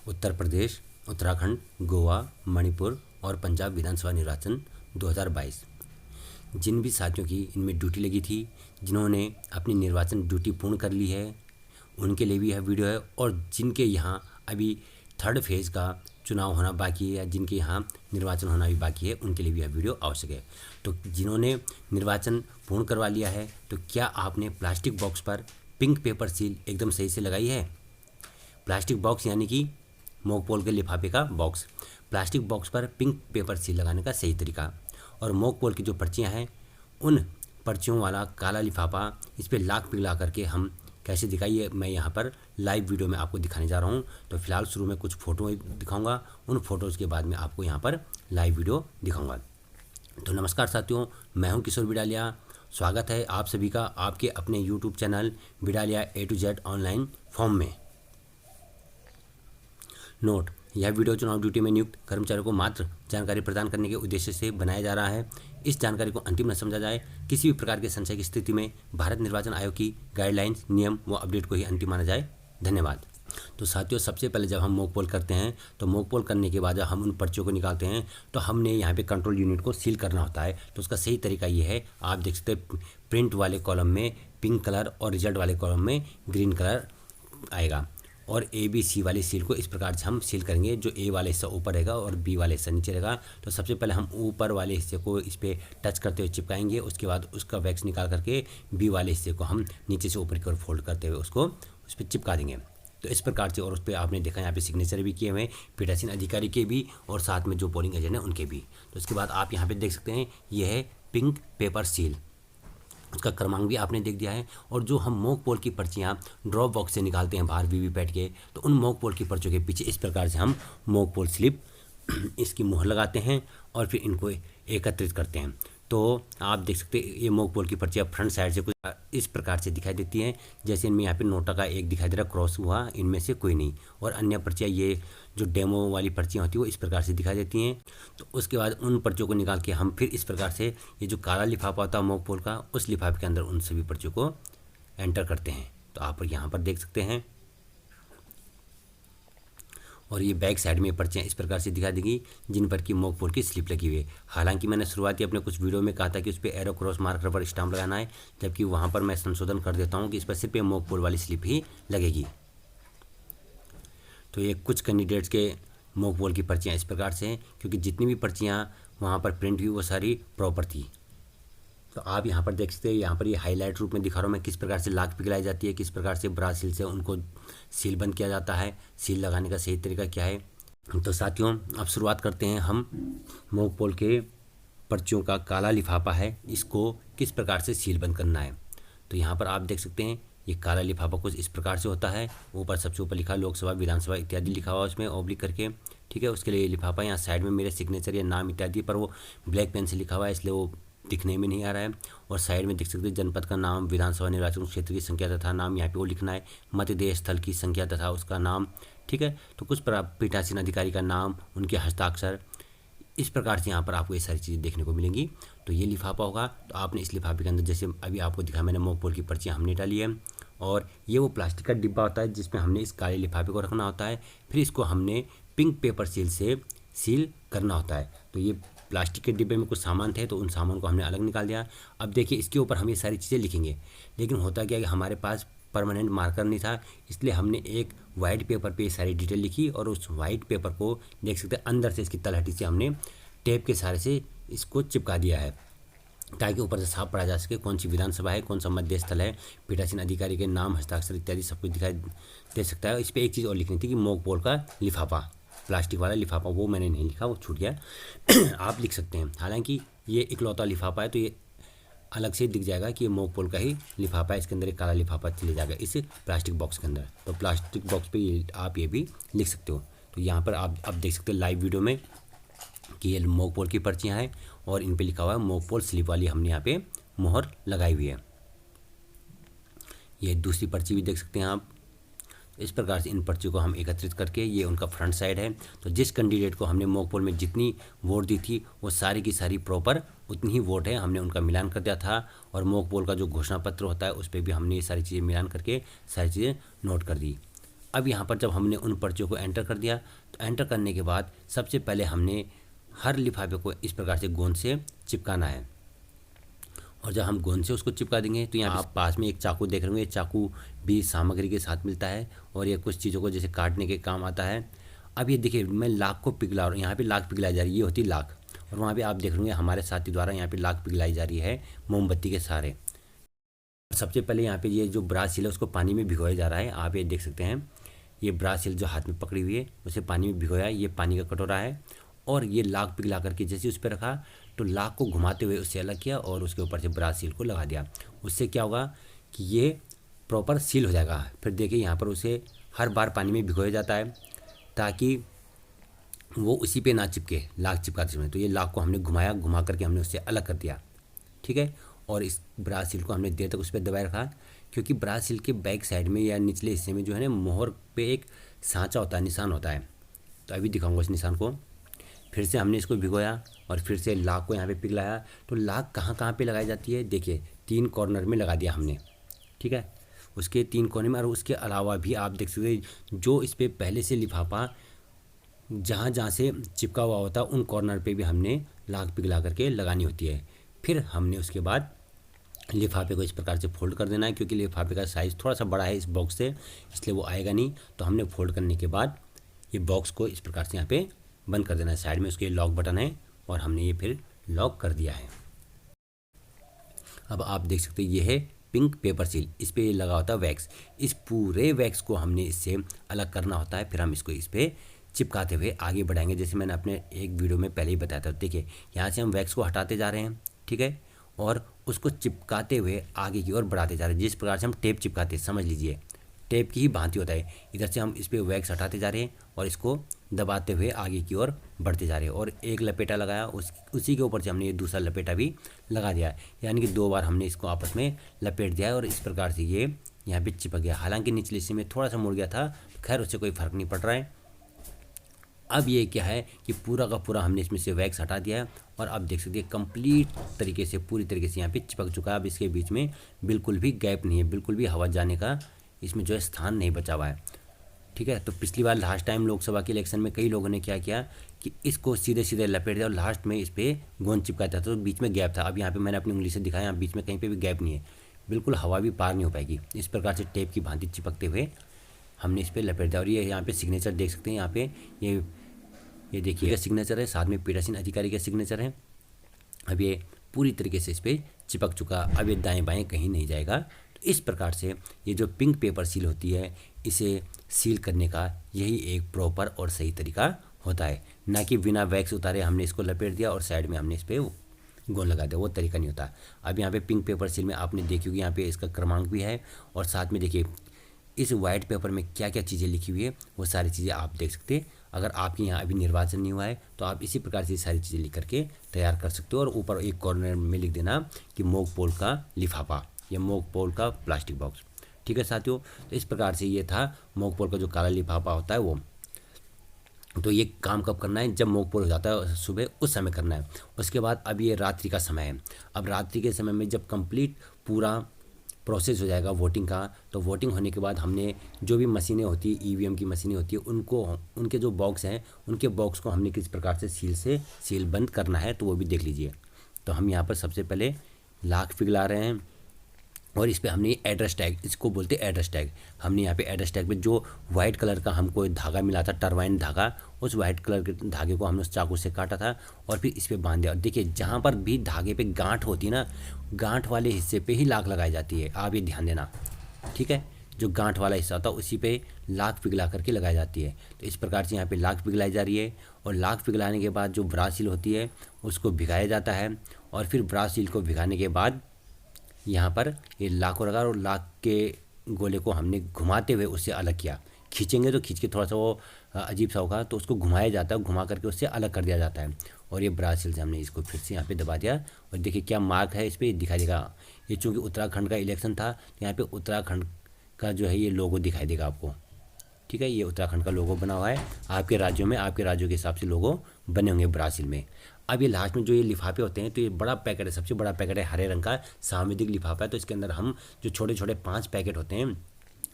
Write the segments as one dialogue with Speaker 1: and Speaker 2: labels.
Speaker 1: उत्तर प्रदेश, उत्तराखंड, गोवा, मणिपुर और पंजाब विधानसभा निर्वाचन 2022। जिन भी साथियों की इनमें ड्यूटी लगी थी, जिन्होंने अपनी निर्वाचन ड्यूटी पूर्ण कर ली है, उनके लिए भी यह वीडियो है। और जिनके यहाँ अभी थर्ड फेज़ का चुनाव होना बाकी है या जिनके यहाँ निर्वाचन होना भी बाकी है, उनके लिए भी यह वीडियो आवश्यक है। तो जिन्होंने निर्वाचन पूर्ण करवा लिया है, तो क्या आपने प्लास्टिक बॉक्स पर पिंक पेपर सील एकदम सही से लगाई है? प्लास्टिक बॉक्स यानी कि मॉक पोल के लिफाफे का बॉक्स। प्लास्टिक बॉक्स पर पिंक पेपर सील लगाने का सही तरीका। और मॉक पोल की जो पर्चियाँ हैं, उन पर्चियों वाला काला लिफाफा, इस पर लाख पिघला करके हम कैसे दिखाइए, मैं यहाँ पर लाइव वीडियो में आपको दिखाने जा रहा हूँ। तो फिलहाल शुरू में कुछ फ़ोटो दिखाऊंगा, उन फोटोज़ के बाद में आपको यहाँ पर लाइव वीडियो दिखाऊंगा। तो नमस्कार साथियों, मैं हूँ किशोर बिडालिया। स्वागत है आप सभी का आपके अपने YouTube channel Bidaliya A to Z online form में। नोट: यह वीडियो चुनाव ड्यूटी में नियुक्त कर्मचारियों को मात्र जानकारी प्रदान करने के उद्देश्य से बनाया जा रहा है। इस जानकारी को अंतिम न समझा जाए। किसी भी प्रकार के संशय की स्थिति में भारत निर्वाचन आयोग की गाइडलाइंस, नियम व अपडेट को ही अंतिम माना जाए। धन्यवाद। तो साथियों, सबसे पहले जब हम मॉक पोल करते हैं, तो मॉक पोल करने के बाद जब हम उन पर्चियों को निकालते हैं, तो हमने यहाँ पे कंट्रोल यूनिट को सील करना होता है। तो उसका सही तरीका ये है, आप देख सकते हैं प्रिंट वाले कॉलम में पिंक कलर और रिजल्ट वाले कॉलम में ग्रीन कलर आएगा। और ABC वाली सील को इस प्रकार से हम सील करेंगे। जो A वाला हिस्सा ऊपर रहेगा और B वाला हिस्सा नीचे रहेगा। तो सबसे पहले हम ऊपर वाले हिस्से को इस पर टच करते हुए चिपकाएंगे। उसके बाद उसका वैक्स निकाल करके B वाले हिस्से को हम नीचे से ऊपर की ओर फोल्ड करते हुए उसको उस पर चिपका देंगे। तो इस प्रकार से, और उस पर आपने देखा यहाँ पे सिग्नेचर भी किए हुए हैं, पीठासीन अधिकारी के भी और साथ में जो पोलिंग एजेंट हैं उनके भी। तो उसके बाद आप यहाँ पे देख सकते हैं, यह है पिंक पेपर सील। उसका क्रमांक भी आपने देख दिया है। और जो हम मॉक पोल की पर्चियाँ ड्रॉप बॉक्स से निकालते हैं बाहर वीवीपैट के, तो उन मॉक पोल की पर्चियों के पीछे इस प्रकार से हम मॉक पोल स्लिप इसकी मुहर लगाते हैं और फिर इनको एकत्रित करते हैं। तो आप देख सकते हैं, ये मॉक पोल की पर्चियाँ फ्रंट साइड से कुछ इस प्रकार से दिखाई देती हैं। जैसे इनमें यहाँ पे नोटा का एक दिखाई दे रहा, क्रॉस हुआ, इनमें से कोई नहीं। और अन्य पर्चियाँ, ये जो डेमो वाली पर्चियाँ होती हैं, वो इस प्रकार से दिखाई देती हैं। तो उसके बाद उन पर्चियों को निकाल के हम फिर इस प्रकार से, ये जो काला लिफाफा होता है मॉक पोल का, उस लिफाफे के अंदर उन सभी पर्चियों को एंटर करते हैं। तो आप यहाँ पर देख सकते हैं। और ये बैक साइड में पर्चियाँ इस प्रकार से दिखा देंगी, जिन पर कि मॉक पोल की स्लिप लगी हुई है। हालांकि मैंने शुरुआती अपने कुछ वीडियो में कहा था कि उस पर arrow cross mark rubber stamp लगाना है, जबकि वहाँ पर मैं संशोधन कर देता हूँ कि इस पर सिर्फ मॉक पोल वाली स्लिप ही लगेगी। तो ये कुछ कैंडिडेट्स के मॉक पोल की पर्चियाँ इस प्रकार से हैं, क्योंकि जितनी भी पर्चियाँ वहाँ पर प्रिंट हुई वो सारी प्रॉपर थी। तो आप यहाँ पर देख सकते हैं, यहाँ पर ये हाईलाइट रूप में दिखा रहा हूँ मैं, किस प्रकार से लाख पिघलाई जाती है, किस प्रकार से ब्रास सील से उनको सील बंद किया जाता है, सील लगाने का सही तरीका क्या है। तो साथियों, अब शुरुआत करते हैं हम मॉक पोल के पर्चियों का काला लिफाफा है, इसको किस प्रकार से सील बंद करना है। तो यहाँ पर आप देख सकते हैं, ये काला लिफाफा कुछ इस प्रकार से होता है। ऊपर सबसे ऊपर लिखा लोकसभा, विधानसभा इत्यादि लिखा हुआ उसमें ऑब्लिक करके, ठीक है। उसके लिए लिफाफा यहाँ साइड में मेरे सिग्नेचर या नाम इत्यादि पर वो ब्लैक पेन से लिखा हुआ है, इसलिए वो दिखने में नहीं आ रहा है। और साइड में देख सकते हैं जनपद का नाम, विधानसभा निर्वाचन क्षेत्र की संख्या तथा नाम, यहाँ पे वो लिखना है, मतदेय स्थल की संख्या तथा उसका नाम, ठीक है। तो कुछ पीठासीन अधिकारी का नाम, उनके हस्ताक्षर, इस प्रकार से यहाँ पर आपको ये सारी चीज़ें देखने को मिलेंगी। तो ये लिफाफा होगा। तो आपने इस लिफाफे के अंदर, जैसे अभी आपको दिखा मैंने, मॉक पोल की पर्चियाँ हमने डाली है। और ये वो प्लास्टिक का डिब्बा होता है जिसमें हमने इस काले लिफाफे को रखना होता है, फिर इसको हमने पिंक पेपर सील से सील करना होता है। तो ये प्लास्टिक के डिब्बे में कुछ सामान थे, तो उन सामान को हमने अलग निकाल दिया। अब देखिए, इसके ऊपर हम ये सारी चीज़ें लिखेंगे, लेकिन होता क्या है कि हमारे पास परमानेंट मार्कर नहीं था, इसलिए हमने एक वाइट पेपर पे ये सारी डिटेल लिखी। और उस वाइट पेपर को देख सकते हैं, अंदर से इसकी तलहटी से हमने टेप के सहारे से इसको चिपका दिया है, ताकि ऊपर से साफ पढ़ा जा सके कौन सी विधानसभा है, कौन सा मध्य स्थल है, पीठासीन अधिकारी के नाम, हस्ताक्षर इत्यादि सब कुछ दिखाई दे सकता है। इस पर एक चीज़ और लिखनी थी कि मॉक पोल का लिफाफा, प्लास्टिक वाला लिफाफा, वो मैंने नहीं लिखा, वो छूट गया। आप लिख सकते हैं। हालांकि ये इकलौता लिफाफा है, तो ये अलग से दिख जाएगा कि ये मॉक पोल का ही लिफाफा है। इसके अंदर एक काला लिफाफा चले जाएगा इस प्लास्टिक बॉक्स के अंदर। तो प्लास्टिक बॉक्स पे आप ये भी लिख सकते हो। तो यहाँ पर आप अब देख सकते हो लाइव वीडियो में कि ये मॉक पोल की पर्चियाँ हैं और इन पे लिखा हुआ है मॉक पोल स्लिप वाली, हमने यहाँ पे मोहर लगाई हुई है। ये दूसरी पर्ची भी देख सकते हैं आप। इस प्रकार से इन पर्चियों को हम एकत्रित करके, ये उनका फ्रंट साइड है। तो जिस कैंडिडेट को हमने मॉक पोल में जितनी वोट दी थी, वो सारी की सारी प्रॉपर उतनी ही वोट है, हमने उनका मिलान कर दिया था। और मॉक पोल का जो घोषणा पत्र होता है, उस पर भी हमने ये सारी चीज़ें मिलान करके सारी चीज़ें नोट कर दी। अब यहाँ पर जब हमने उन पर्चियों को एंटर कर दिया तो एंटर करने के बाद सबसे पहले हमने हर लिफाफे को इस प्रकार से गोंद से चिपकाना है। और जब हम गोंद से उसको चिपका देंगे तो यहाँ आप पास में एक चाकू देख रहे होंगे, चाकू भी सामग्री के साथ मिलता है और ये कुछ चीज़ों को जैसे काटने के काम आता है। अब ये देखिए मैं लाख को पिघला रहा हूँ, यहाँ पे लाख पिघलाई जा रही है, ये होती लाख। और वहाँ पे आप देख रहे होंगे हमारे साथी द्वारा यहाँ पे लाख पिघलाई जा रही है मोमबत्ती के सहारे। सबसे पहले यहाँ पे ये जो ब्रास सील है उसको पानी में भिगोया जा रहा है। आप ये देख सकते हैं, ये ब्रास सील जो हाथ में पकड़ी हुई है उसे पानी में भिगोया है। ये पानी का कटोरा है और ये लाख पिघला करके जैसे उस पर रखा तो लाख को घुमाते हुए उससे अलग किया और उसके ऊपर से ब्रास सील को लगा दिया। उससे क्या होगा कि ये प्रॉपर सील हो जाएगा। फिर देखिए यहाँ पर उसे हर बार पानी में भिगोया जाता है ताकि वो उसी पे ना चिपके लाख चिपकाते समय। तो ये लाख को हमने घुमाया, घुमा करके हमने उससे अलग कर दिया, ठीक है। और इस ब्रास सील को हमने देर तक उस पर दबाए रखा क्योंकि ब्रास सील के बैक साइड में या निचले हिस्से में जो है ना मोहर पे एक सांचा होता है, निशान होता है। तो अभी दिखाऊंगा इस निशान को। फिर से हमने इसको भिगोया और फिर से लाख को यहाँ पे पिघलाया। तो लाख कहाँ कहाँ पे लगाई जाती है, देखिए 3 कॉर्नर में लगा दिया हमने, ठीक है। उसके 3 कोने में। और उसके अलावा भी आप देख सकते हैं जो इस पर पहले से लिफाफा जहाँ जहाँ से चिपका हुआ होता है उन कॉर्नर पे भी हमने लाख पिघला करके लगानी होती है। फिर हमने उसके बाद लिफाफे को इस प्रकार से फोल्ड कर देना है क्योंकि लिफाफे का साइज़ थोड़ा सा बड़ा है इस बॉक्स से, इसलिए वो आएगा नहीं। तो हमने फोल्ड करने के बाद ये बॉक्स को इस प्रकार से यहाँ पे बंद कर देना है। साइड में उसके लॉक बटन है और हमने ये फिर लॉक कर दिया है। अब आप देख सकते हैं ये है पिंक पेपर सील, इस पर लगा होता है वैक्स। इस पूरे वैक्स को हमने इससे अलग करना होता है। फिर हम इसको इस पर चिपकाते हुए आगे बढ़ाएंगे, जैसे मैंने अपने एक वीडियो में पहले ही बताया था। देखिए यहाँ से हम वैक्स को हटाते जा रहे हैं, ठीक है, और उसको चिपकाते हुए आगे की ओर बढ़ाते जा रहे हैं। जिस प्रकार से हम टेप चिपकाते हैं, समझ लीजिए टेप की ही भांति होता है। इधर से हम इस पर वैक्स हटाते जा रहे हैं और इसको दबाते हुए आगे की ओर बढ़ते जा रहे हैं। और एक लपेटा लगाया, उसी के ऊपर से हमने ये दूसरा लपेटा भी लगा दिया, यानी कि 2 बार हमने इसको आपस में लपेट दिया है और इस प्रकार से ये यहाँ पे चिपक गया। हालांकि निचले हिस्से में थोड़ा सा मुड़ गया था, खैर उससे कोई फ़र्क नहीं पड़ रहा है। अब ये क्या है कि पूरा का पूरा हमने इसमें से वैक्स हटा दिया है और अब देख सकते हैं कंप्लीट तरीके से पूरी तरीके से यहाँ पे चिपक चुका है। अब इसके बीच में बिल्कुल भी गैप नहीं है, बिल्कुल भी हवा जाने का इसमें जो है स्थान नहीं बचा हुआ है, ठीक है। तो पिछली बार लास्ट टाइम लोकसभा के इलेक्शन में कई लोगों ने क्या किया कि इसको सीधे सीधे लपेट दिया और लास्ट में इस पर गोंद चिपकाया था तो बीच में गैप था। अब यहाँ पे मैंने अपनी उंगली से दिखाया, यहाँ बीच में कहीं पे भी गैप नहीं है, बिल्कुल हवा भी पार नहीं हो पाएगी। इस प्रकार से टेप की भांति चिपकते हुए हमने इस पर लपेट दिया। और ये यहाँ पे सिग्नेचर देख सकते हैं, यहाँ पे ये देखिए सिग्नेचर है, साथ में पीठासीन अधिकारी का सिग्नेचर है। अब ये पूरी तरीके से इस पर चिपक चुका, अब ये दाएँ बाएँ कहीं नहीं जाएगा। तो इस प्रकार से ये जो पिंक पेपर सील होती है इसे सील करने का यही एक प्रॉपर और सही तरीका होता है, ना कि बिना वैक्स उतारे हमने इसको लपेट दिया और साइड में हमने इस पर गोंद लगा दिया, वो तरीका नहीं होता। अब यहाँ पे पिंक पेपर सील में आपने देखी होगी यहाँ पे इसका क्रमांक भी है और साथ में देखिए इस वाइट पेपर में क्या क्या चीज़ें लिखी हुई है वो सारी चीज़ें आप देख सकते हैं। अगर आपके यहाँ अभी निर्वाचन नहीं हुआ है तो आप इसी प्रकार से सारी चीज़ें लिख करके तैयार कर सकते हो। और ऊपर एक कॉर्नर में लिख देना कि मोक पोल का लिफाफा या मोक पोल का प्लास्टिक बॉक्स, ठीक है साथियों। तो इस प्रकार से ये था मोक पोल का जो काला लिफाफा होता है वो। तो ये काम कब करना है, जब मोक पोल हो जाता है सुबह उस समय करना है। उसके बाद अब ये रात्रि का समय है। अब रात्रि के समय में जब कंप्लीट पूरा प्रोसेस हो जाएगा वोटिंग का, तो वोटिंग होने के बाद हमने जो भी मशीनें होती है ईवीएम की मशीनें होती है उनको, उनके जो बॉक्स हैं उनके बॉक्स को हमने किस प्रकार से सील बंद करना है तो वो भी देख लीजिए। तो हम यहाँ पर सबसे पहले लाख पिघला रहे हैं और इस पर हमने एड्रेस टैग, इसको बोलते हैं एड्रेस टैग। हमने यहाँ पे एड्रेस टैग पे जो वाइट कलर का हमको धागा मिला था, टरवाइन धागा, उस वाइट कलर के धागे को हमने उस चाकू से काटा था और फिर इस पर बांध दिया। और देखिए जहाँ पर भी धागे पे गांठ होती है ना, गांठ वाले हिस्से पे ही लाख लगाई जाती है, आप ये ध्यान देना, ठीक है। जो गांठ वाला हिस्सा होता है उसी पे लाख पिघला करके लगाई जाती है। तो इस प्रकार से यहाँ पे लाख पिघलाई जा रही है और लाख पिघलाने के बाद जो ब्रास सील होती है उसको भिगाया जाता है और फिर ब्रास सील को भिगाने के बाद यहाँ पर ये लाख को लगा और लाख के गोले को हमने घुमाते हुए उससे अलग किया। खींचेंगे तो खींच के थोड़ा सा वो अजीब सा होगा तो उसको घुमाया जाता है, घुमा करके उससे अलग कर दिया जाता है। और ये ब्रास सील से हमने इसको फिर से यहाँ पे दबा दिया और देखिए क्या मार्क है इस पर दिखाई देगा। ये चूँकि उत्तराखंड का इलेक्शन था तो यहाँ पे उत्तराखंड का जो है ये लोगो दिखाई देगा आपको, ठीक है। ये उत्तराखंड का लोगो बना हुआ है। आपके राज्यों में आपके राज्यों के हिसाब से लोगो बने होंगे ब्रास सील में। अब ये लास्ट में जो ये लिफाफे होते हैं तो ये बड़ा पैकेट है, सबसे बड़ा पैकेट है हरे रंग का सांविधिक लिफाफा है। तो इसके अंदर हम जो छोटे छोटे 5 पैकेट होते हैं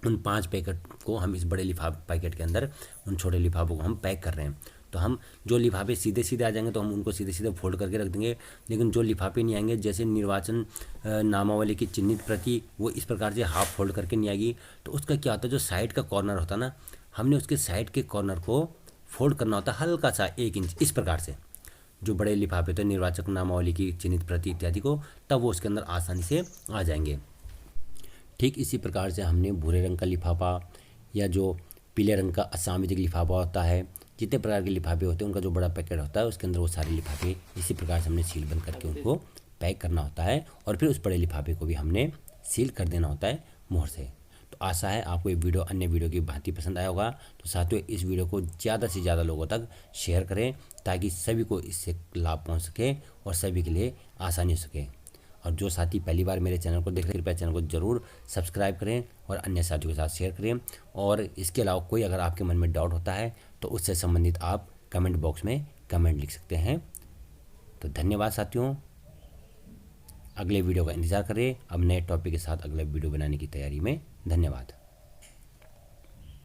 Speaker 1: उन 5 पैकेट को हम इस बड़े पैकेट के अंदर उन छोटे लिफाफों को हम पैक कर रहे हैं। तो हम जो लिफाफे सीधे सीधे आ जाएंगे तो हम उनको सीधे सीधे फोल्ड करके रख देंगे, लेकिन जो लिफाफे नहीं आएंगे, जैसे निर्वाचन नामावली की चिन्हित प्रति, वो इस प्रकार से हाफ फोल्ड करके नहीं आएगी, तो उसका क्या होता है, जो साइड का कॉर्नर होता है ना, हमने उसके साइड के कॉर्नर को फोल्ड करना होता है हल्का सा 1 इंच, इस प्रकार से। जो बड़े लिफाफे थे निर्वाचक नामावली की चिन्हित प्रति इत्यादि को, तब वो उसके अंदर आसानी से आ जाएंगे। ठीक इसी प्रकार से हमने भूरे रंग का लिफाफा या जो पीले रंग का असामयिक लिफाफा होता है, जितने प्रकार के लिफाफे होते हैं उनका जो बड़ा पैकेट होता है उसके अंदर वो सारे लिफाफे इसी प्रकार से हमने सील बंद करके उनको पैक करना होता है, और फिर उस बड़े लिफाफे को भी हमने सील कर देना होता है मोहर से। तो आशा है आपको ये वीडियो अन्य वीडियो की भांति पसंद आया होगा। तो साथियों, इस वीडियो को ज़्यादा से ज़्यादा लोगों तक शेयर करें ताकि सभी को इससे लाभ पहुँच सके और सभी के लिए आसानी हो सके। और जो साथी पहली बार मेरे चैनल को देख रहे हैं, कृपया चैनल को ज़रूर सब्सक्राइब करें और अन्य साथियों के साथ शेयर करें। और इसके अलावा कोई अगर आपके मन में डाउट होता है तो उससे संबंधित आप कमेंट बॉक्स में कमेंट लिख सकते हैं। तो धन्यवाद साथियों, अगले वीडियो का इंतज़ार करें। अब नए टॉपिक के साथ अगले वीडियो बनाने की तैयारी में। धन्यवाद।